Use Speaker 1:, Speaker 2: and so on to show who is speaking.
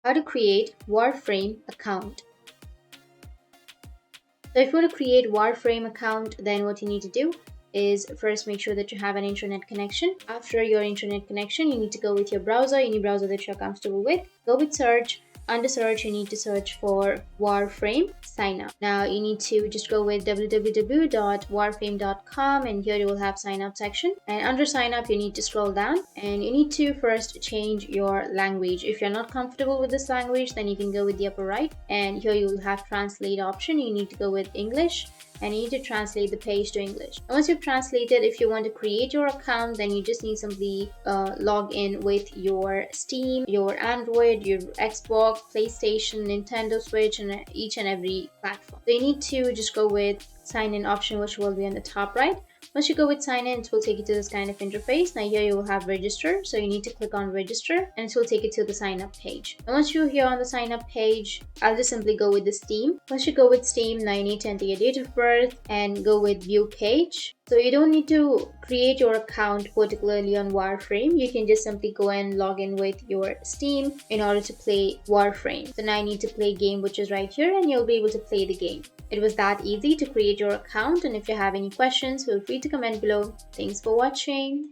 Speaker 1: How to create Warframe account. So if you want to create Warframe account, then what you need to do is first make sure that you have an internet connection. After your internet connection, you need to go with your browser, any browser that you're comfortable with. Go with search. Under search, you need to search for Warframe sign up. Now you need to just go with www.warframe.com, and here you will have sign up section. And under sign up, you need to scroll down and you need to first change your language. If you're not comfortable with this language, then you can go with the upper right, and here you will have translate option. You need to go with English, and you need to translate the page to English. Once you've translated, if you want to create your account, then you just need simply log in with your Steam, your Android, your Xbox, PlayStation, Nintendo Switch, and each and every platform. So you need to just go with sign in option, which will be on the top right. Once you go with sign in, it will take you to this kind of interface. Now here you will have register, so you need to click on register and it will take you to the sign up page. And once you're here on the sign up page, I'll just simply go with the Steam. Once you go with Steam, now you need to enter your date of birth and go with view page. So you don't need to create your account particularly on Warframe. You can just simply go and log in with your Steam in order to play Warframe. So now you need to play game, which is right here, and you'll be able to play the game. It was that easy to create your account, and if you have any questions, feel free to comment below. Thanks for watching.